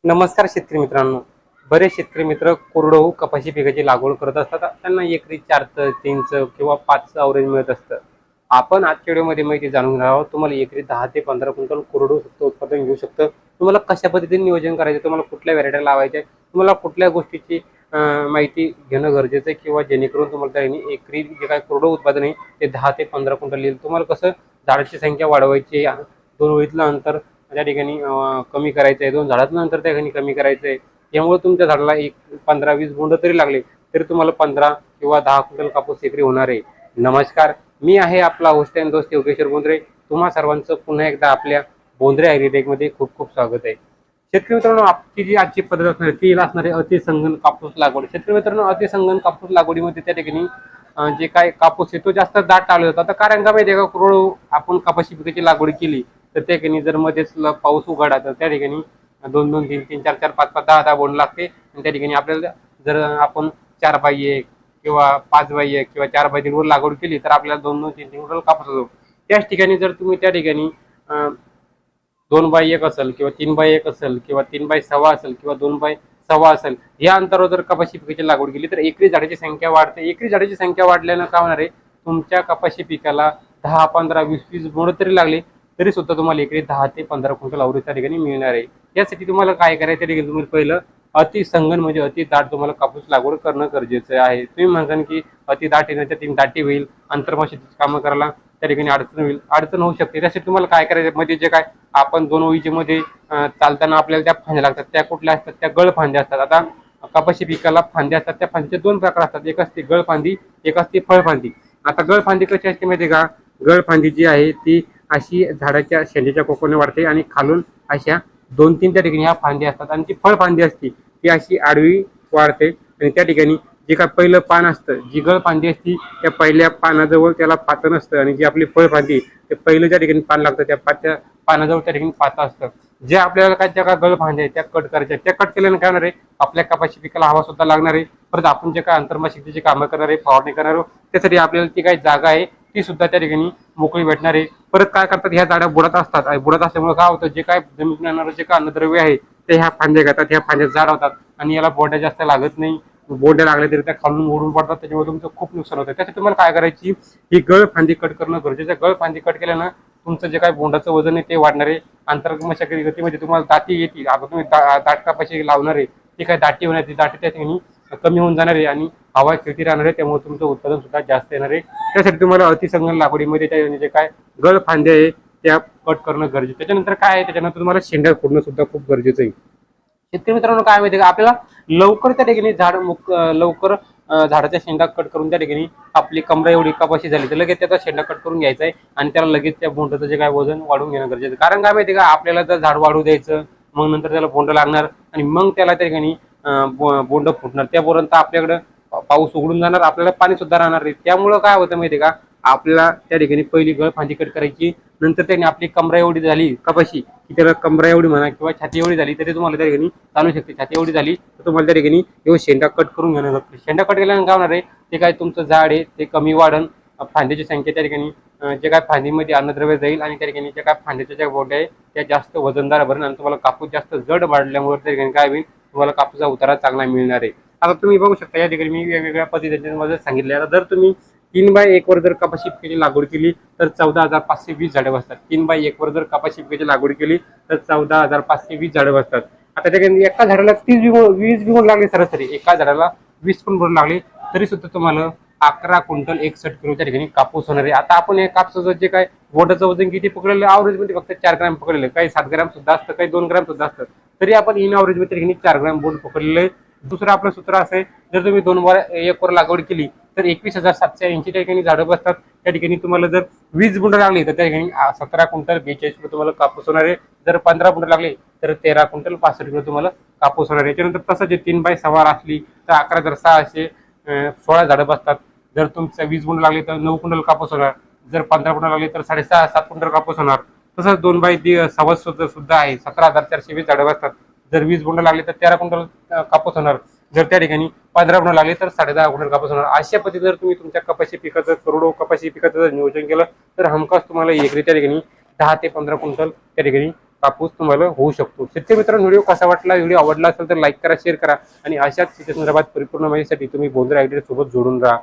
नमस्कार शेतकरी मित्रांनो. बरेच शेतकरी मित्र कोरडवाहू कपाशी पिकाची लागवड करत असतात. त्यांना एकरी 4चं 3चं किंवा 5चं अवरेज मिळत असतं. आपण आजच्या व्हिडिओमध्ये माहिती जाणून घेणार आहोत. तुम्हाला एकरी 10 ते 15 क्विंटल कोरडवाहू उत्पादन घेऊ शकतं. तुम्हाला कशा पद्धतीने नियोजन करायचं, तुम्हाला कुठल्या व्हरायटी लावायच्या, तुम्हाला कुठल्या गोष्टीची माहिती घेणं गरजेचं आहे किंवा जेणेकरून तुम्हाला त्यांनी एकरी जे काय कोरडवाहू उत्पादन आहे ते 10 ते 15 क्विंटल येईल. तुम्हाला कसं झाडाची संख्या वाढवायची, 2 ओळीतलं अंतर त्या ठिकाणी कमी करायचं आहे, 2 झाडातलं अंतर त्या ठिकाणी कमी करायचं आहे. त्यामुळे तुमच्या झाडाला एक 15-20 बोंड तरी लागले तरी तुम्हाला 15 किंवा 10 क्विंटल कापूस एकरी होणार आहे. नमस्कार, मी आहे आपला होस्ट अँड दोस्त योगेश्वर बोंद्रे. तुम्हा सर्वांचं पुन्हा एकदा आपल्या बोंद्रे ॲग्रीटेकमध्ये खूप खूप स्वागत आहे. शेतकरी मित्रांनो, आपली जी आजची पद्धत असणार ती असणार आहे अतिसंगण कापूस लागवड. शेतकरी मित्रांनो, अतिसंगण कापूस लागवडीमध्ये त्या ठिकाणी जे काय कापूस आहे तो जास्त दाट चालू होता. आता कारण का माहिती आहे का, कोरडवाहू आपण कपाशी पिकाची लागवड केली तर त्या ठिकाणी जर मध्येच पाऊस उघडला तर त्या ठिकाणी 2-2, 3-3, 4-4, 5-5, 10-10 बोंड लागते. आणि त्या ठिकाणी आपल्याला जर आपण 4 बाय 1 किंवा 5 बाय 1 किंवा 4 बाय 3 वर लागवड केली तर आपल्याला 2-2, 3-3 क्विंटल कापूस होतो. त्याच ठिकाणी जर तुम्ही त्या ठिकाणी 2 बाय 1 असेल किंवा 3 बाय 1 असेल किंवा 3 बाय 6 असेल किंवा 2 बाय 6 असेल, या अंतरावर जर कपाशी पिकाची लागवड केली तर एकरी झाडाची संख्या वाढते. एकरी झाडाची संख्या वाढल्यानं काय होणार आहे, तुमच्या कपाशी पिकाला 10, 15, 20 बोंड तरी लागले तरी सुद्धा तुम्हाला एकरी 10 ते 15 क्विंटल अवरेज त्या ठिकाणी मिळणार आहे. यासाठी तुम्हाला काय करायचं त्या ठिकाणी, तुम्ही पहिलं अतिसंगण म्हणजे अति दाट तुम्हाला कापूस लागवड करणं गरजेचं आहे. तुम्ही म्हणता की अति दाट येण्याच्या 3 दाटी होईल, आंतरमाशीची कामं करायला त्या ठिकाणी अडचण होईल, अडचण होऊ शकते. त्यासाठी तुम्हाला काय करायचं, मध्ये जे काय आपण 2 ओळीचे मध्ये चालताना आपल्याला त्या फांद्या लागतात, त्या कुठल्या असतात, त्या गळ फांद्या असतात. आता कपाशी पिकाला फांद्या असतात, त्या फांदीचे 2 प्रकार असतात. एक असते गळ फांदी, एक असते फळ फांदी. आता गळ फांदी कशी असते माहिती का, गळ फांदी जी आहे ती अशी झाडाच्या शेंड्याच्या कोकोने वाढते आणि खालून अशा 2-3 त्या ठिकाणी ह्या फांदी असतात. आणि ती फळ फांदी असते ती अशी आडवी वाढते आणि त्या ठिकाणी जे काय पहिलं पान असतं, जी गळ फांदी असती त्या पहिल्या पानाजवळ त्याला पातं नसतं आणि जी आपली फळ फांदी ते पहिलं ज्या ठिकाणी पान लागतं त्या पानाजवळ त्या ठिकाणी पातं असतं. जे आपल्याला काय त्या गळ फांद्या आहेत त्या कट करायच्या, त्या कट केल्यानं काय होणार आहे, आपल्या कपाशी पिकाला हवा सुद्धा लागणार आहे. परत आपण जे काय आंतरमासिकची कामं करणार आहे, फवारणी करणार आहोत, त्यासाठी आपल्याला ती काही जागा आहे ती सुद्धा त्या ठिकाणी मोकळी भेटणार आहे. परत काय करतात, ह्या झाडा बुडत असतात आणि बुडत असल्यामुळे काय होतं, जे काय जमिनीतून येणारं जे काय अन्नद्रव्य आहे ते ह्या फांद्या घेतात, ह्या फांद्या जाड होतात आणि याला बोंड्या जास्त लागत नाही. बोंड्या लागल्या तरी त्या खालून ओढून पडतात, त्याच्यामुळे तुमचं खूप नुकसान होतं. त्यासाठी तुम्हाला काय करायची, ही गळ फांदी कट करणं गरजेचं आहे. गळ फांदी कट केल्यानं तुमचं जे काय बोंडाचं वजन आहे ते वाढणार आहे. आंतरमशागती गतीमध्ये तुम्हाला दाटी येतील. आता तुम्ही दाट कपाशी लावणार आहे, ती काय दाटी होणार, ती दाटी त्या ठिकाणी कमी होऊन जाणार आहे आणि हवा खेळती राहणार आहे. त्यामुळे तुमचं उत्पादन सुद्धा जास्त येणार आहे. त्यासाठी तुम्हाला अतिसंगण लागवडीमध्ये त्या जे काय गळ फांद्या आहे त्या कट करणं गरजेचं. त्याच्यानंतर काय आहे, त्याच्यानंतर तुम्हाला शेंड्या फोडणं सुद्धा खूप गरजेचं आहे. शेतकरी मित्रांनो, काय माहिती का, आपल्याला लवकर त्या ठिकाणी लवकर झाडाच्या शेंडा कट करून त्या ठिकाणी आपली कमरा एवढी कपाशी झाली तर लगेच त्याचा शेंडा कट करून घ्यायचा आहे आणि त्याला लगेच त्या बोंडाचं जे काय वजन वाढवून घेणं गरजेचं. कारण काय माहिती का, आपल्याला जर झाड वाढू द्यायचं, मग नंतर त्याला बोंड लागणार आणि मग त्याला त्या ठिकाणी बोंड फुटणार. त्यापर्यंत आपल्याकडं पाऊस उघडून जाणार, आपल्याला पाणी सुद्धा राहणार नाही. त्यामुळं काय होतं माहिती का, आपल्याला त्या ठिकाणी पहिली गळ फांदी कट करायची. नंतर त्याने आपली कमरा एवढी झाली कपाशी की त्याला कमरा एवढी म्हणा किंवा छाती एवढी झाली तरी तुम्हाला त्या ठिकाणी चालू शकते. छाती एवढी झाली तर तुम्हाला त्या ठिकाणी एवढं शेंडा कट करून घेणं लागतं. शेंडा कट केल्यानंतर काय होणार आहे, ते काय तुमचं झाड आहे ते कमी वाढन, फांद्याची संख्या त्या ठिकाणी जे काय फांदीमध्ये अन्नद्रव्य जाईल आणि त्या ठिकाणी जे काय फांद्याच्या ज्या बोंड्या आहे त्या जास्त वजनदार भरेल आणि तुम्हाला कापूस जास्त जड वाढल्यामुळे त्या ठिकाणी काय होईल, तुम्हाला कापूसचा उतारा चांगला मिळणार आहे. आता तुम्ही बघू शकता या ठिकाणी मी वेगवेगळ्या पद्धतीने मला सांगितले. आता जर तुम्ही 3 बाय 1 वर जर कपाशी पिकाची लागवड केली तर 14,520 झाडं बसतात. 3 बाय 1 वर जर कपाशी पिकाची लागवड केली तर 14,520 झाडं बसतात. आता त्याच्यामध्ये एका झाडाला 20 बिघून लागले, सरासरी एका झाडाला 20 पण भरून लागले तरी सुद्धा तुम्हाला 11 क्विंटल 61 किलो त्या ठिकाणी कापूस होणार आहे. आता आपण या कापसाचं जे काय बोटाचं वजन किती पकडलेलं, ॲव्हरेज मध्ये फक्त 4 ग्रॅम पकडलेलं, काही 7 ग्रॅम सुद्धा असतं, काही 2 ग्रॅम सुद्धा असतं, तरी आपण इन ॲव्हरेज मध्ये त्या ठिकाणी 4 ग्रॅम बोट पकडलेलं आहे. दुसरं आपलं सूत्र असं आहे, जर तुम्ही 2 बाय 1 वर लागवड केली तर 21,780 त्या ठिकाणी झाडं बसतात. त्या ठिकाणी तुम्हाला जर 20 बुंड लागली तर त्या ठिकाणी 17 क्विंटल 42 किलो तुम्हाला कापूस होणार आहे. जर 15 बुंड लागले तर 13 क्विंटल 65 किलो तुम्हाला कापूस होणार आहे. त्याच्यानंतर तसं जे 3 बाय 6 असली तर 11,600 16 झाडं बसतात. जर तुमच्या 20 बुंड लागले तर 9 क्विंटल कापूस होणार. जर 15 बुंड लागले तर 6.5-7 क्विंटल कापूस होणार. तसंच 2 बाय 6 सुद्धा आहे, 17,420 झाडं बसतात. जर 20 बुंड लागले तर 13 क्विंटल कापूस होणार. जर त्या ठिकाणी 15 बुंड लागले तर 10.5 क्विंटल कापूस होणार. अशा पद्धतीने जर तुम्ही तुमच्या कपाशी पिकाचं करोडो कपाशी पिकाचं जर नियोजन केलं तर हमखास तुम्हाला एकरी त्या ठिकाणी 10 ते 15 क्विंटल त्या ठिकाणी कापूस तुम्हाला होऊ शकतो. शेतकरी मित्रांनो, व्हिडिओ कसा वाटला, व्हिडिओ आवडला असेल तर लाईक करा, शेअर करा आणि अशाच शेती संदर्भात परिपूर्ण माहितीसाठी तुम्ही बोंद्रे ॲग्री सोबत जोडून राहा.